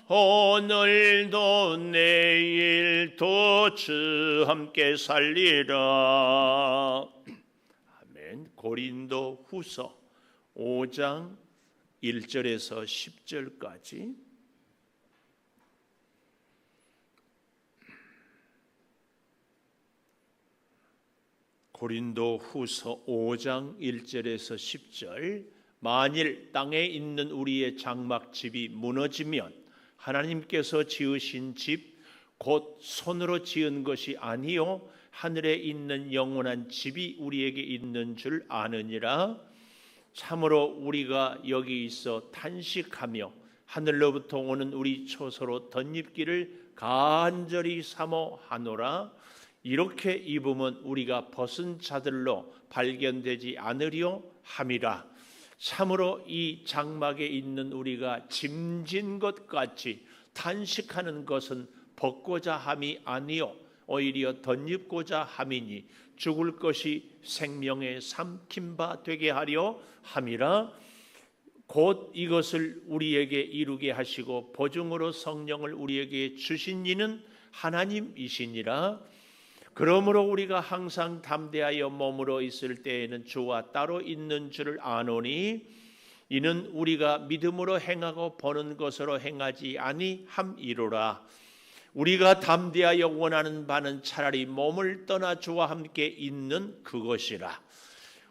오늘도 내일도 주 함께 살리라. 아멘. 고린도 후서 5장 1절에서 10절까지 고린도 후서 5장 1절에서 10절. 만일 땅에 있는 우리의 장막집이 무너지면 하나님께서 지으신 집 곧 손으로 지은 것이 아니요 하늘에 있는 영원한 집이 우리에게 있는 줄 아느니라. 참으로 우리가 여기 있어 탄식하며 하늘로부터 오는 우리 처소로 덧입기를 간절히 사모하노라. 이렇게 입으면 우리가 벗은 자들로 발견되지 않으려 함이라. 참으로 이 장막에 있는 우리가 짐진 것 같이 탄식하는 것은 벗고자 함이 아니요 오히려 덧입고자 함이니 죽을 것이 생명에 삼킨 바 되게 하려 함이라. 곧 이것을 우리에게 이루게 하시고 보증으로 성령을 우리에게 주신 이는 하나님이시니라. 그러므로 우리가 항상 담대하여 몸으로 있을 때에는 주와 따로 있는 줄을 아노니 이는 우리가 믿음으로 행하고 보는 것으로 행하지 아니함이로라. 우리가 담대하여 원하는 바는 차라리 몸을 떠나 주와 함께 있는 그것이라.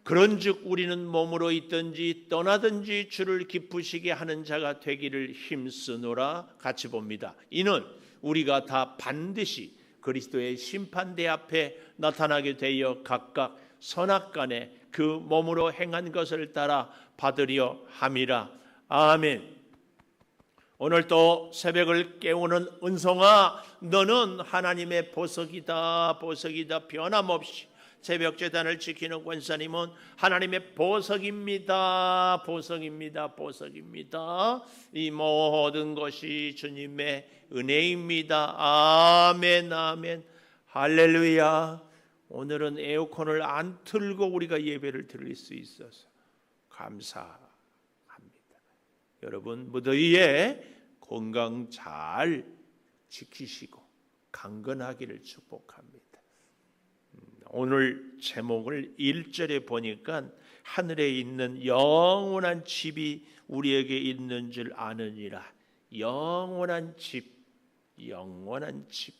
그런즉 우리는 몸으로 있든지 떠나든지 주를 기쁘시게 하는 자가 되기를 힘쓰노라. 같이 봅니다. 이는 우리가 다 반드시 그리스도의 심판대 앞에 나타나게 되어 각각 선악간에 그 몸으로 행한 것을 따라 받으려 함이라. 아멘. 오늘 또 새벽을 깨우는 은송아, 너는 하나님의 보석이다. 보석이다. 변함없이 새벽 제단을 지키는 권사님은 하나님의 보석입니다. 보석입니다. 보석입니다. 이 모든 것이 주님의 은혜입니다. 아멘. 아멘. 할렐루야. 오늘은 에어컨을 안 틀고 우리가 예배를 드릴 수 있어서 감사합니다. 여러분 무더위에 건강 잘 지키시고 강건하기를 축복합니다. 오늘 제목을 1절에 보니까 하늘에 있는 영원한 집이 우리에게 있는 줄 아느니라. 영원한 집, 영원한 집.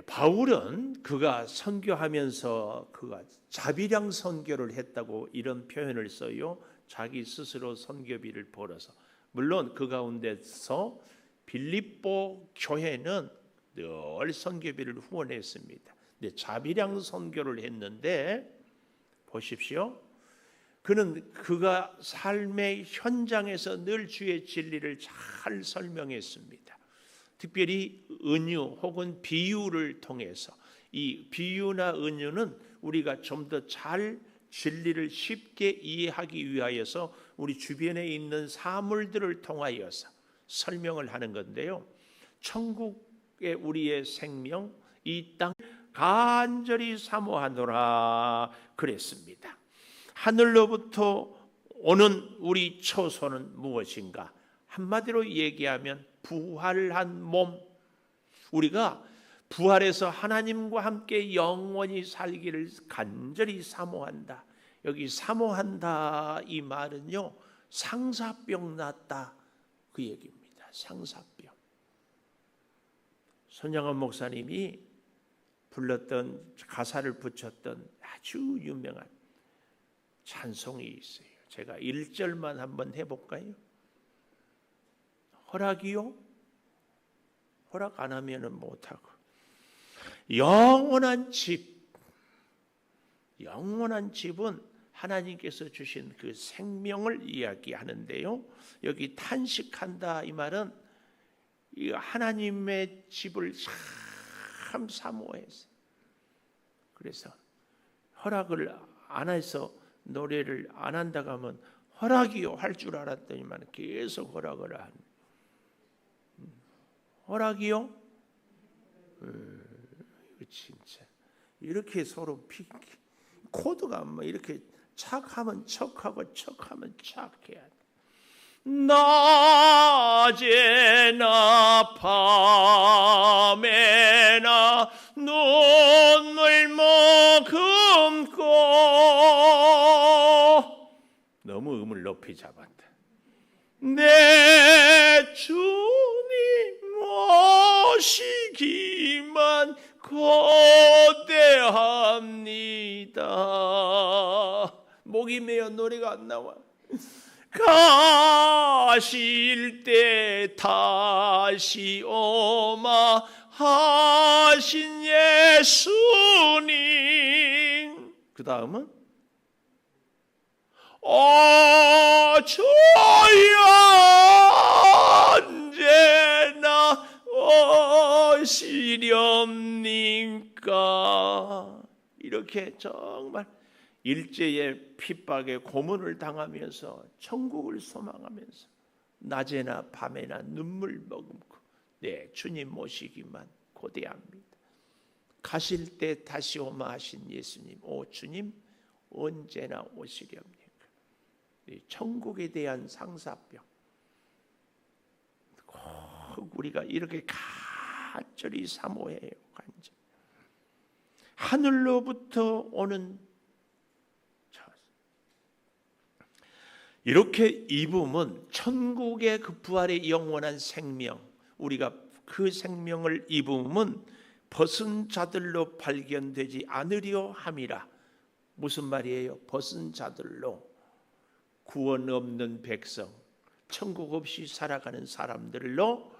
바울은 그가 선교하면서 그가 자비량 선교를 했다고 이런 표현을 써요. 자기 스스로 선교비를 벌어서. 물론 그 가운데서 빌립보 교회는 늘 선교비를 후원했습니다. 근데 자비량 선교를 했는데 보십시오. 그는 그가 삶의 현장에서 늘 주의 진리를 잘 설명했습니다. 특별히 은유 혹은 비유를 통해서 이 비유나 은유는 우리가 좀 더 잘 진리를 쉽게 이해하기 위하여서 우리 주변에 있는 사물들을 통하여서 설명을 하는 건데요. 천국의 우리의 생명, 이 땅 간절히 사모하노라 그랬습니다. 하늘로부터 오는 우리 처소는 무엇인가? 한마디로 얘기하면 부활한 몸. 우리가 부활해서 하나님과 함께 영원히 살기를 간절히 사모한다. 여기 사모한다 이 말은요, 상사병 났다 그 얘기입니다. 상사병. 손양원 목사님이 불렀던 가사를 붙였던 아주 유명한 찬송이 있어요. 제가 1절만 한번 해볼까요? 허락이요? 허락 안 하면은 못하고. 영원한 집. 영원한 집은 하나님께서 주신 그 생명을 이야기하는데요. 여기 탄식한다 이 말은 이 하나님의 집을 참 사모해서 그래서 허락을 안 해서 노래를 안 한다고 하면 허락이요 할 줄 알았더니만 계속 허락을 안. 허락이요? 진짜 이렇게 서로 코드가 뭐 이렇게 착하면 척하고 척하면 착해야 돼. 낮에나 밤에나 눈물 머금고. 너무 음을 높이 잡았다. 내 주님 모시기만 거대합니다. 목이 메어 노래가 안 나와. 가실 때 다시 오마 하신 예수님. 그 다음은 주여 언제나 오시렵니까? 이렇게 정말 일제의 핍박에 고문을 당하면서 천국을 소망하면서 낮에나 밤에나 눈물 머금고 네, 주님 모시기만 고대합니다. 가실 때 다시 오마 하신 예수님, 오 주님 언제나 오시렵니까? 천국에 대한 상사병 꼭 우리가 이렇게 간절히 사모해요. 간절히. 하늘로부터 오는 이렇게 입음은 천국의 그 부활의 영원한 생명, 우리가 그 생명을 입음은 벗은 자들로 발견되지 않으려 함이라. 무슨 말이에요? 벗은 자들로, 구원 없는 백성, 천국 없이 살아가는 사람들로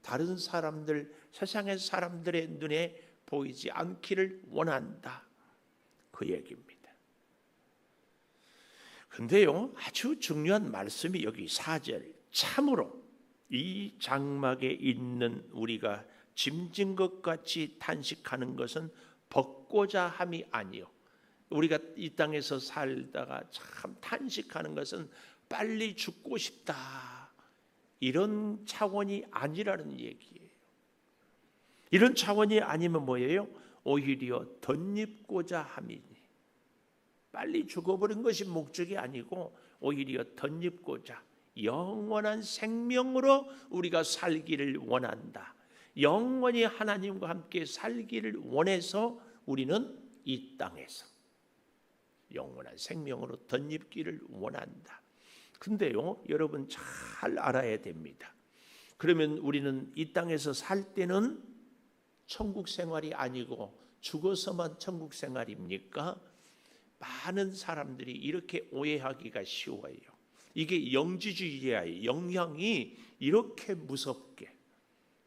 다른 사람들, 세상의 사람들의 눈에 보이지 않기를 원한다. 그 얘기입니다. 근데요, 아주 중요한 말씀이 여기 4절. 참으로 이 장막에 있는 우리가 짐진 것 같이 탄식하는 것은 벗고자 함이 아니요. 우리가 이 땅에서 살다가 참 탄식하는 것은 빨리 죽고 싶다, 이런 차원이 아니라는 얘기예요. 이런 차원이 아니면 뭐예요? 오히려 덧입고자 함이니, 빨리 죽어버린 것이 목적이 아니고 오히려 덧입고자, 영원한 생명으로 우리가 살기를 원한다. 영원히 하나님과 함께 살기를 원해서 우리는 이 땅에서 영원한 생명으로 덧입기를 원한다. 근데요, 여러분 잘 알아야 됩니다. 그러면 우리는 이 땅에서 살 때는 천국 생활이 아니고 죽어서만 천국 생활입니까? 많은 사람들이 이렇게 오해하기가 쉬워요. 이게 영지주의의 영향이 이렇게 무섭게.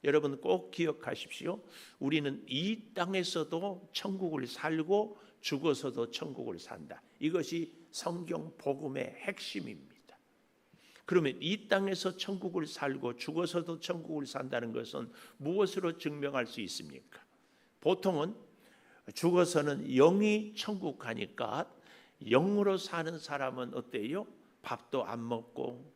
여러분 꼭 기억하십시오. 우리는 이 땅에서도 천국을 살고 죽어서도 천국을 산다. 이것이 성경 복음의 핵심입니다. 그러면 이 땅에서 천국을 살고 죽어서도 천국을 산다는 것은 무엇으로 증명할 수 있습니까? 보통은 죽어서는 영이 천국 가니까 영으로 사는 사람은 어때요? 밥도 안 먹고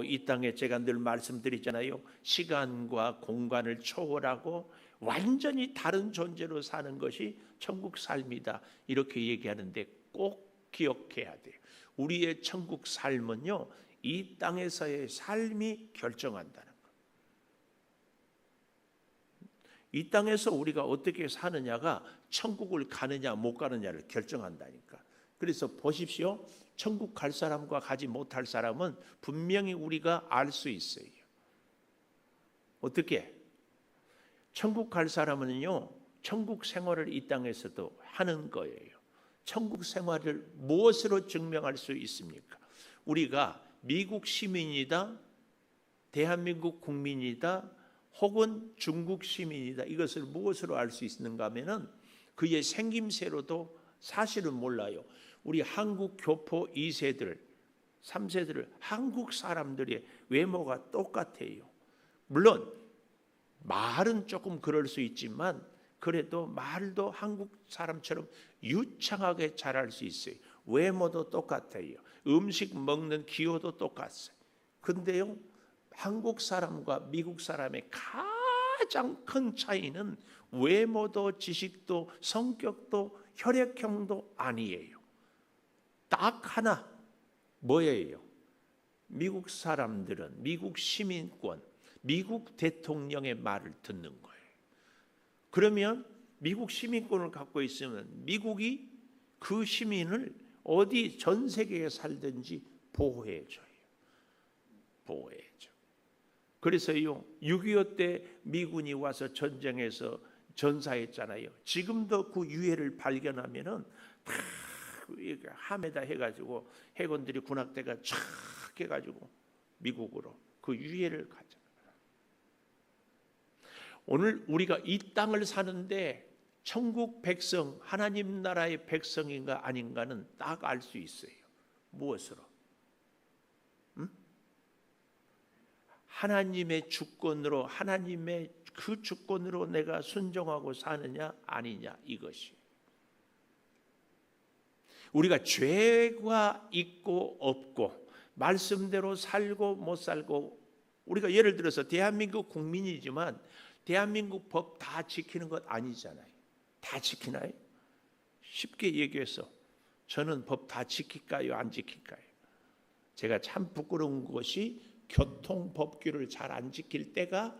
이 땅에 제가 늘 말씀드리잖아요. 시간과 공간을 초월하고 완전히 다른 존재로 사는 것이 천국 삶이다. 이렇게 얘기하는데 꼭 기억해야 돼요. 우리의 천국 삶은요, 이 땅에서의 삶이 결정한다는 것. 이 땅에서 우리가 어떻게 사느냐가 천국을 가느냐 못 가느냐를 결정한다니까. 그래서 보십시오. 천국 갈 사람과 가지 못할 사람은 분명히 우리가 알 수 있어요. 어떻게? 천국 갈 사람은요, 천국 생활을 이 땅에서도 하는 거예요. 천국 생활을 무엇으로 증명할 수 있습니까? 우리가 미국 시민이다, 대한민국 국민이다, 혹은 중국 시민이다, 이것을 무엇으로 알 수 있는가 하면은 그의 생김새로도 사실은 몰라요. 우리 한국 교포 2세들, 3세들을 한국 사람들의 외모가 똑같아요. 물론 말은 조금 그럴 수 있지만 그래도 말도 한국 사람처럼 유창하게 잘할 수 있어요. 외모도 똑같아요. 음식 먹는 기호도 똑같아요. 근데요, 한국 사람과 미국 사람의 가장 큰 차이는 외모도 지식도 성격도 혈액형도 아니에요. 딱 하나, 뭐예요? 미국 사람들은 미국 시민권, 미국 대통령의 말을 듣는 거예요. 그러면 미국 시민권을 갖고 있으면 미국이 그 시민을 어디 전 세계에 살든지 보호해줘요. 보호해줘. 그래서요, 6.25 때 미군이 와서 전쟁에서 전사했잖아요. 지금도 그 유해를 발견하면은 다 함에다 해가지고 해군들이 군악대가 촥 해가지고 미국으로 그 유해를 가져. 오늘 우리가 이 땅을 사는데 천국 백성, 하나님 나라의 백성인가 아닌가는 딱 알 수 있어요. 무엇으로? 하나님의 주권으로, 하나님의 그 주권으로 내가 순종하고 사느냐 아니냐, 이것이. 우리가 죄가 있고 없고 말씀대로 살고 못 살고, 우리가 예를 들어서 대한민국 국민이지만 대한민국 법 다 지키는 것 아니잖아요. 다 지키나요? 쉽게 얘기해서 저는 법 다 지킬까요? 안 지킬까요? 제가 참 부끄러운 것이 교통법규를 잘 안 지킬 때가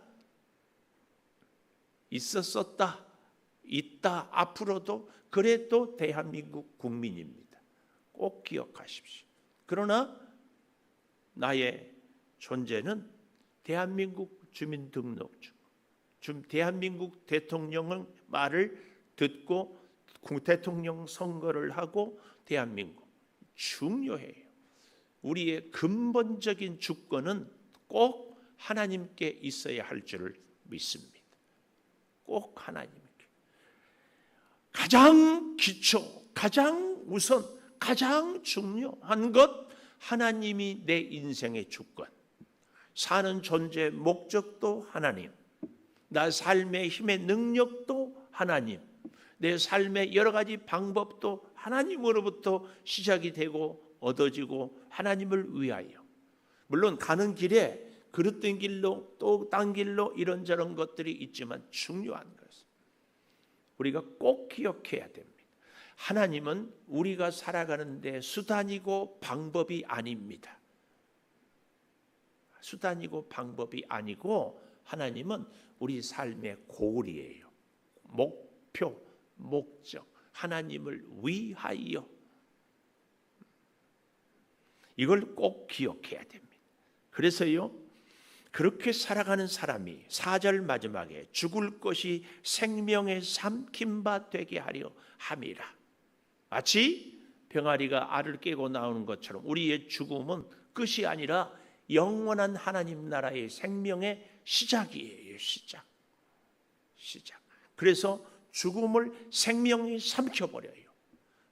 있었었다, 있다, 앞으로도 그래도 대한민국 국민입니다. 꼭 기억하십시오. 그러나 나의 존재는 대한민국 주민등록증, 대한민국 대통령의 말을 듣고 대통령 선거를 하고 대한민국 중요해요. 우리의 근본적인 주권은 꼭 하나님께 있어야 할 줄을 믿습니다. 꼭 하나님께. 가장 기초, 가장 우선, 가장 중요한 것, 하나님이 내 인생의 주권. 사는 존재의 목적도 하나님, 나 삶의 힘의 능력도 하나님, 내 삶의 여러 가지 방법도 하나님으로부터 시작이 되고 얻어지고 하나님을 위하여. 물론 가는 길에 그릇된 길로 또 딴 길로 이런저런 것들이 있지만 중요한 것은 우리가 꼭 기억해야 됩니다. 하나님은 우리가 살아가는데 수단이고 방법이 아닙니다. 수단이고 방법이 아니고 하나님은 우리 삶의 고울이에요. 목표, 목적, 하나님을 위하여. 이걸 꼭 기억해야 됩니다. 그래서요, 그렇게 살아가는 사람이 4절 마지막에 죽을 것이 생명의 삼킨 바 되게 하려 함이라. 마치 병아리가 알을 깨고 나오는 것처럼 우리의 죽음은 끝이 아니라 영원한 하나님 나라의 생명의 시작이에요. 시작. 그래서 죽음을 생명이 삼켜버려요.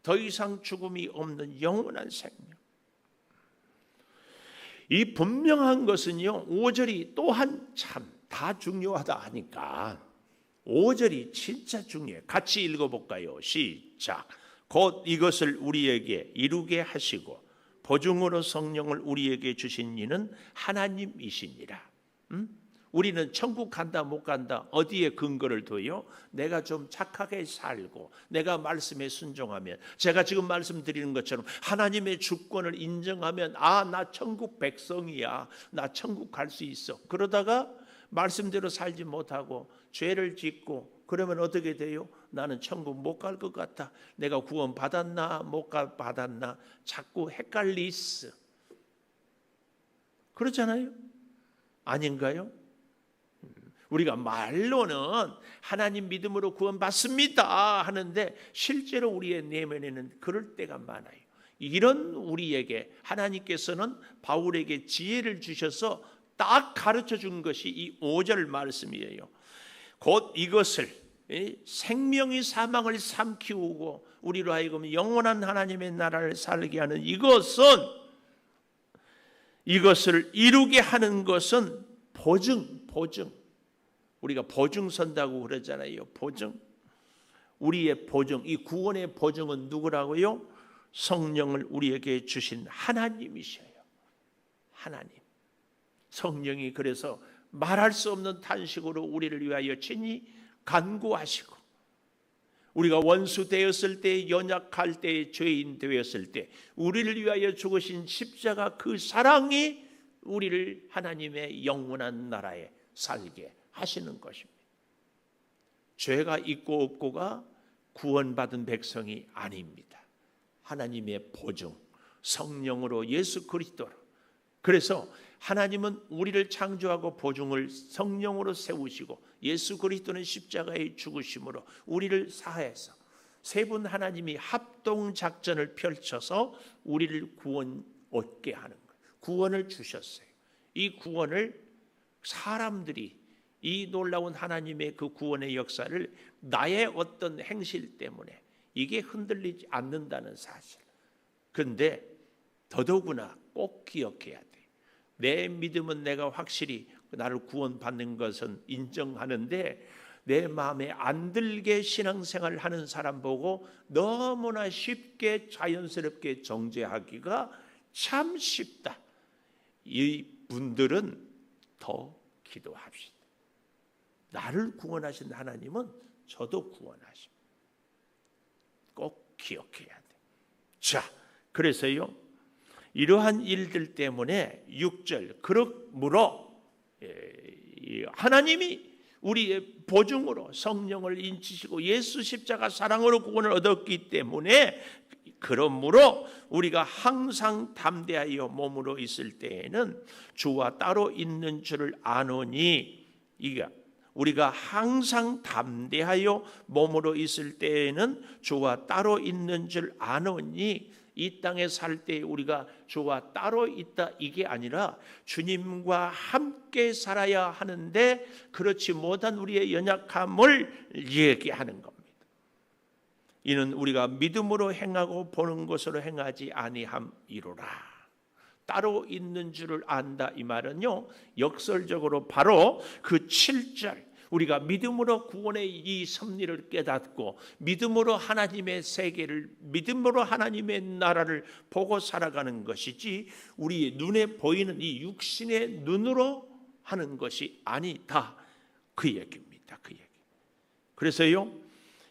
더 이상 죽음이 없는 영원한 생명. 이 분명한 것은요, 5절이 또한 참 다 중요하다 하니까 5절이 진짜 중요해요. 같이 읽어볼까요? 시작. 곧 이것을 우리에게 이루게 하시고 보증으로 성령을 우리에게 주신 이는 하나님이시니라. 우리는 천국 간다 못 간다 어디에 근거를 둬요? 내가 좀 착하게 살고 내가 말씀에 순종하면, 제가 지금 말씀드리는 것처럼 하나님의 주권을 인정하면, 아, 나 천국 백성이야, 나 천국 갈 수 있어. 그러다가 말씀대로 살지 못하고 죄를 짓고 그러면 어떻게 돼요? 나는 천국 못 갈 것 같아. 내가 구원 받았나 못 받았나 자꾸 헷갈리스. 그렇잖아요? 아닌가요? 우리가 말로는 하나님 믿음으로 구원받습니다 하는데 실제로 우리의 내면에는 그럴 때가 많아요. 이런 우리에게 하나님께서는 바울에게 지혜를 주셔서 딱 가르쳐 준 것이 이 5절 말씀이에요. 곧 이것을, 생명이 사망을 삼키우고 우리로 하여금 영원한 하나님의 나라를 살게 하는 이것을 이루게 하는 것은 보증. 우리가 보증 선다고 그러잖아요. 보증. 우리의 보증, 이 구원의 보증은 누구라고요? 성령을 우리에게 주신 하나님이셔요. 하나님. 성령이 그래서 말할 수 없는 탄식으로 우리를 위하여 친히 간구하시고, 우리가 원수 되었을 때, 연약할 때, 죄인 되었을 때 우리를 위하여 죽으신 십자가 그 사랑이 우리를 하나님의 영원한 나라에 살게 하시는 것입니다. 죄가 있고 없고가 구원받은 백성이 아닙니다. 하나님의 보증, 성령으로 예수 그리스도로. 그래서 하나님은 우리를 창조하고 보증을 성령으로 세우시고 예수 그리스도는 십자가에 죽으심으로 우리를 사해서 세 분 하나님이 합동 작전을 펼쳐서 우리를 구원 얻게 하는 거예요. 구원을 주셨어요. 이 구원을 사람들이 이 놀라운 하나님의 그 구원의 역사를 나의 어떤 행실 때문에 이게 흔들리지 않는다는 사실. 그런데 더더구나 꼭 기억해야 돼. 내 믿음은 내가 확실히 나를 구원받는 것은 인정하는데 내 마음에 안 들게 신앙생활을 하는 사람 보고 너무나 쉽게 자연스럽게 정죄하기가 참 쉽다. 이 분들은 더 기도합시다. 나를 구원하신 하나님은 저도 구원하십니다. 꼭 기억해야 돼. 자, 그래서요, 이러한 일들 때문에 6절, 그러므로 하나님이 우리의 보증으로 성령을 인치시고 예수 십자가 사랑으로 구원을 얻었기 때문에, 그러므로 우리가 항상 담대하여 몸으로 있을 때에는 주와 따로 있는 줄을 아노니, 이게 우리가 항상 담대하여 몸으로 있을 때에는 주와 따로 있는 줄 아노니, 이 땅에 살 때 우리가 주와 따로 있다 이게 아니라 주님과 함께 살아야 하는데 그렇지 못한 우리의 연약함을 얘기하는 겁니다. 이는 우리가 믿음으로 행하고 보는 것으로 행하지 아니함이로라. 따로 있는 줄을 안다 이 말은요, 역설적으로 바로 그 7절, 우리가 믿음으로 구원의 이 섭리를 깨닫고 믿음으로 하나님의 세계를, 믿음으로 하나님의 나라를 보고 살아가는 것이지 우리 눈에 보이는 이 육신의 눈으로 하는 것이 아니다, 그 얘기입니다. 그 얘기. 그래서요,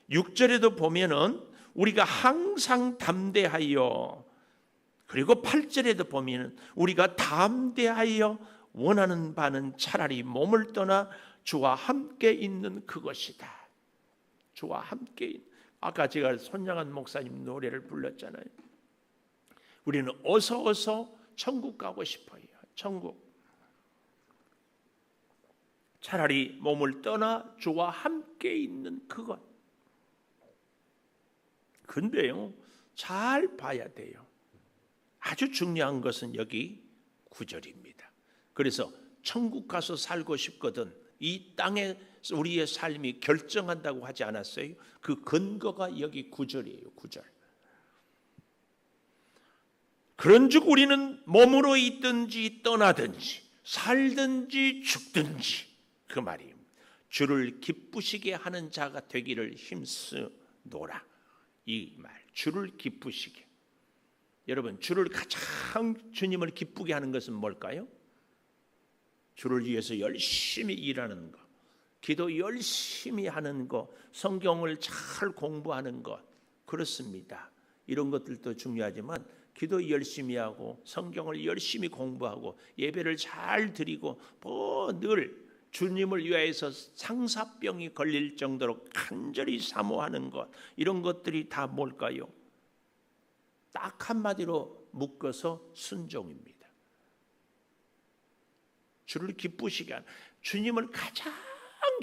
6절에도 보면은 우리가 항상 담대하여, 그리고 8절에도 보면은 우리가 담대하여 원하는 바는 차라리 몸을 떠나 주와 함께 있는 그것이다. 주와 함께. 아까 제가 손양한 목사님 노래를 불렀잖아요. 우리는 어서 천국 가고 싶어요. 천국. 차라리 몸을 떠나 주와 함께 있는 그것. 근데요, 잘 봐야 돼요. 아주 중요한 것은 여기 9절입니다. 그래서 천국 가서 살고 싶거든 이 땅에 우리의 삶이 결정한다고 하지 않았어요? 그 근거가 여기 9절이에요. 9절. 그런즉 우리는 몸으로 있든지 떠나든지 살든지 죽든지, 그 말이에요, 주를 기쁘시게 하는 자가 되기를 힘쓰노라. 이 말, 주를 기쁘시게. 여러분, 주를 가장 주님을 기쁘게 하는 것은 뭘까요? 주를 위해서 열심히 일하는 것, 기도 열심히 하는 것, 성경을 잘 공부하는 것, 그렇습니다. 이런 것들도 중요하지만 기도 열심히 하고 성경을 열심히 공부하고 예배를 잘 드리고 늘 주님을 위하여서 상사병이 걸릴 정도로 간절히 사모하는 것, 이런 것들이 다 뭘까요? 딱 한마디로 묶어서 순종입니다. 주를 기쁘시게 하는, 주님을 가장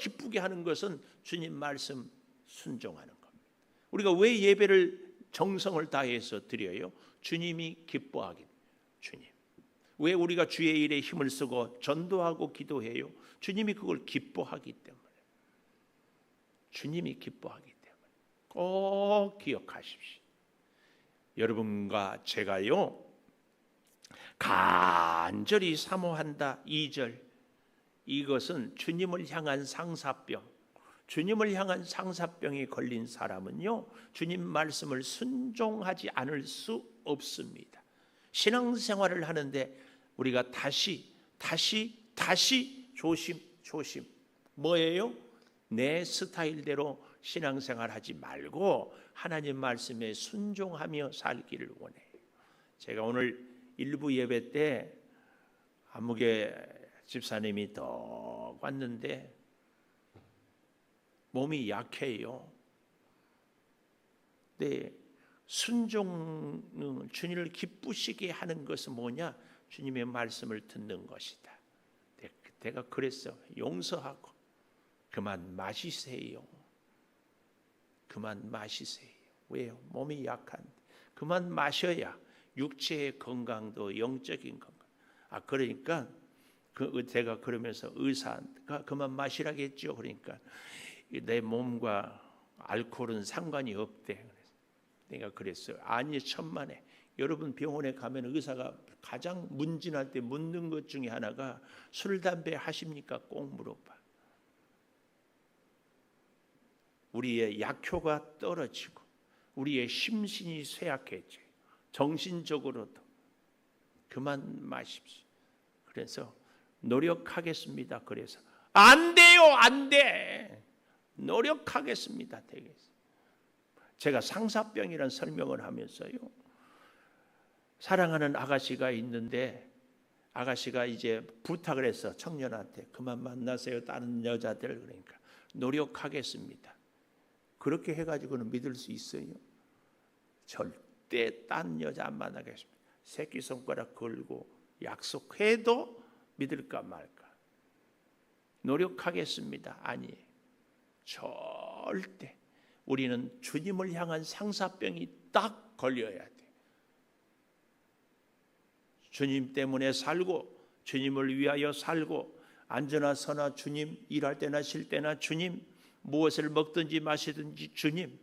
기쁘게 하는 것은 주님 말씀 순종하는 겁니다. 우리가 왜 예배를 정성을 다해서 드려요? 주님이 기뻐하기. 주님. 왜 우리가 주의 일에 힘을 쓰고 전도하고 기도해요? 주님이 그걸 기뻐하기 때문에. 주님이 기뻐하기 때문에. 꼭 기억하십시오. 여러분과 제가요, 간절히 사모한다 2절, 이것은 주님을 향한 상사병, 주님을 향한 상사병이 걸린 사람은요, 주님 말씀을 순종하지 않을 수 없습니다. 신앙생활을 하는데 우리가 다시 조심. 뭐예요? 내 스타일대로 신앙생활하지 말고 하나님 말씀에 순종하며 살기를 원해요. 제가 오늘 일부 예배 때 안무개 집사님이 더 왔는데 몸이 약해요. 네, 순종, 주님을 기쁘시게 하는 것은 뭐냐? 주님의 말씀을 듣는 것이다. 내가 그랬어. 용서하고 그만 마시세요. 그만 마시세요. 왜요? 몸이 약한데 그만 마셔야 육체의 건강도 영적인 건강. 그러니까 제가 그러면서 의사가 그만 마시라겠죠. 그러니까 내 몸과 알코올은 상관이 없대. 내가 그랬어요. 아니 천만에. 여러분 병원에 가면 의사가 가장 문진할 때 묻는 것 중에 하나가 술, 담배 하십니까? 꼭 물어봐. 우리의 약효가 떨어지고 우리의 심신이 쇠약해져요. 정신적으로도 그만 마십시오. 그래서 노력하겠습니다. 그래서 안 돼요, 안 돼. 노력하겠습니다. 되겠어요. 제가 상사병이라는 설명을 하면서요. 사랑하는 아가씨가 있는데 아가씨가 이제 부탁을 했어. 청년한테 그만 만나세요. 다른 여자들. 그러니까 노력하겠습니다. 그렇게 해가지고는 믿을 수 있어요? 절대 딴 여자 안 만나겠습니다. 새끼손가락 걸고 약속해도 믿을까 말까. 노력하겠습니다. 아니에요. 절대. 우리는 주님을 향한 상사병이 딱 걸려야 돼. 주님 때문에 살고 주님을 위하여 살고 앉으나 서나 주님, 일할 때나 쉴 때나 주님, 무엇을 먹든지 마시든지 주님,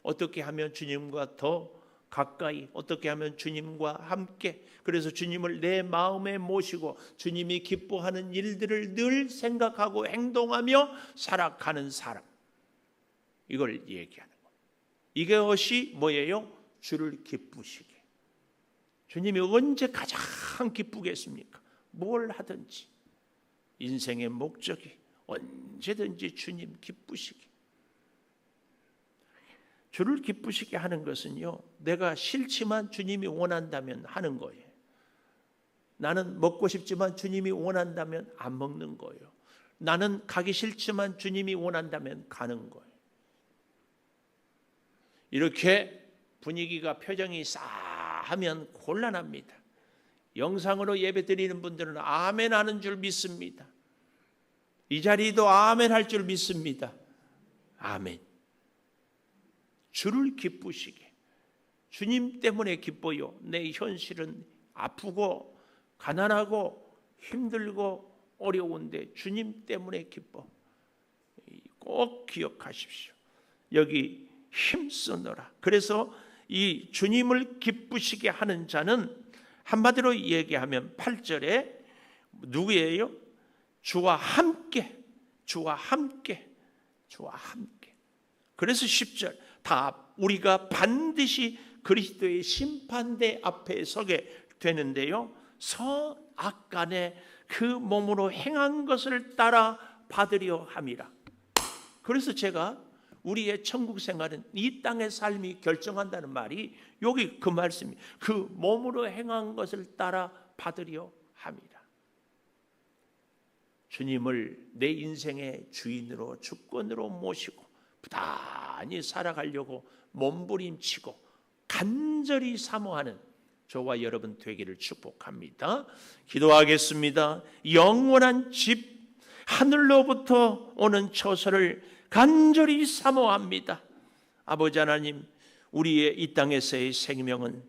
어떻게 하면 주님과 더 가까이, 어떻게 하면 주님과 함께, 그래서 주님을 내 마음에 모시고 주님이 기뻐하는 일들을 늘 생각하고 행동하며 살아가는 사람, 이걸 얘기하는 거예요. 이것이 뭐예요? 주를 기쁘시게. 주님이 언제 가장 기쁘겠습니까? 뭘 하든지 인생의 목적이 언제든지 주님 기쁘시게. 주를 기쁘시게 하는 것은요, 내가 싫지만 주님이 원한다면 하는 거예요. 나는 먹고 싶지만 주님이 원한다면 안 먹는 거예요. 나는 가기 싫지만 주님이 원한다면 가는 거예요. 이렇게 분위기가 표정이 싸하면 곤란합니다. 영상으로 예배 드리는 분들은 아멘 하는 줄 믿습니다. 이 자리도 아멘 할 줄 믿습니다. 아멘. 주를 기쁘시게. 주님 때문에 기뻐요. 내 현실은 아프고 가난하고 힘들고 어려운데 주님 때문에 기뻐. 꼭 기억하십시오. 여기 힘쓰느라. 그래서 이 주님을 기쁘시게 하는 자는 한마디로 얘기하면 8절에 누구예요? 주와 함께, 주와 함께, 주와 함께. 그래서 10절 다 우리가 반드시 그리스도의 심판대 앞에 서게 되는데요. 선악간에 그 몸으로 행한 것을 따라 받으려 함이라. 그래서 제가 우리의 천국 생활은 이 땅의 삶이 결정한다는 말이 여기 그 말씀이 그 몸으로 행한 것을 따라 받으려 함이라. 주님을 내 인생의 주인으로 주권으로 모시고 부단히 살아가려고 몸부림치고 간절히 사모하는 저와 여러분 되기를 축복합니다. 기도하겠습니다. 영원한 집 하늘로부터 오는 처소를 간절히 사모합니다. 아버지 하나님, 우리의 이 땅에서의 생명은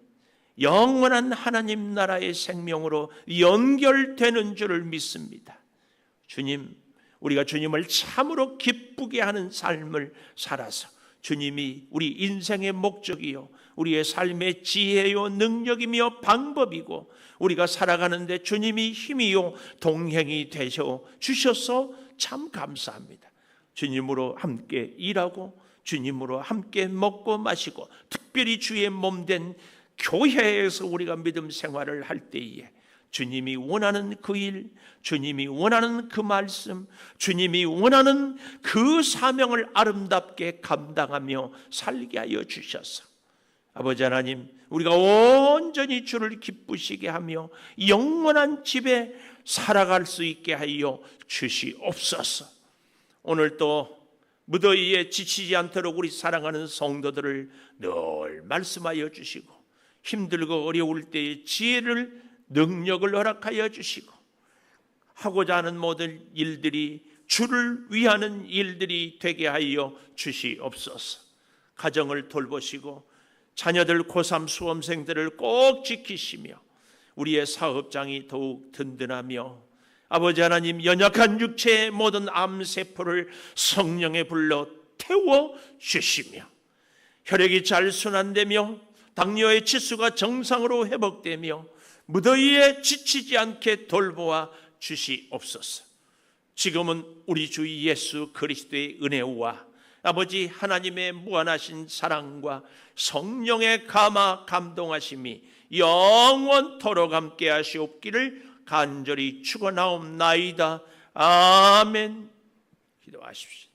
영원한 하나님 나라의 생명으로 연결되는 줄을 믿습니다. 주님, 우리가 주님을 참으로 기쁘게 하는 삶을 살아서 주님이 우리 인생의 목적이요, 우리의 삶의 지혜요, 능력이며 방법이고 우리가 살아가는데 주님이 힘이요 동행이 되셔 주셔서 참 감사합니다. 주님으로 함께 일하고 주님으로 함께 먹고 마시고 특별히 주의 몸된 교회에서 우리가 믿음 생활을 할 때에 주님이 원하는 그 일, 주님이 원하는 그 말씀, 주님이 원하는 그 사명을 아름답게 감당하며 살게 하여 주셔서 아버지 하나님, 우리가 온전히 주를 기쁘시게 하며 영원한 집에 살아갈 수 있게 하여 주시옵소서. 오늘 또 무더위에 지치지 않도록 우리 사랑하는 성도들을 늘 말씀하여 주시고, 힘들고 어려울 때에 지혜를, 능력을 허락하여 주시고, 하고자 하는 모든 일들이 주를 위하는 일들이 되게 하여 주시옵소서. 가정을 돌보시고 자녀들 고3 수험생들을 꼭 지키시며 우리의 사업장이 더욱 든든하며, 아버지 하나님, 연약한 육체의 모든 암세포를 성령에 불러 태워 주시며, 혈액이 잘 순환되며 당뇨의 치수가 정상으로 회복되며 무더위에 지치지 않게 돌보아 주시옵소서. 지금은 우리 주 예수 그리스도의 은혜와 아버지 하나님의 무한하신 사랑과 성령의 감화 감동하심이 영원토록 함께 하시옵기를 간절히 축원하옵나이다. 아멘. 기도하십시오.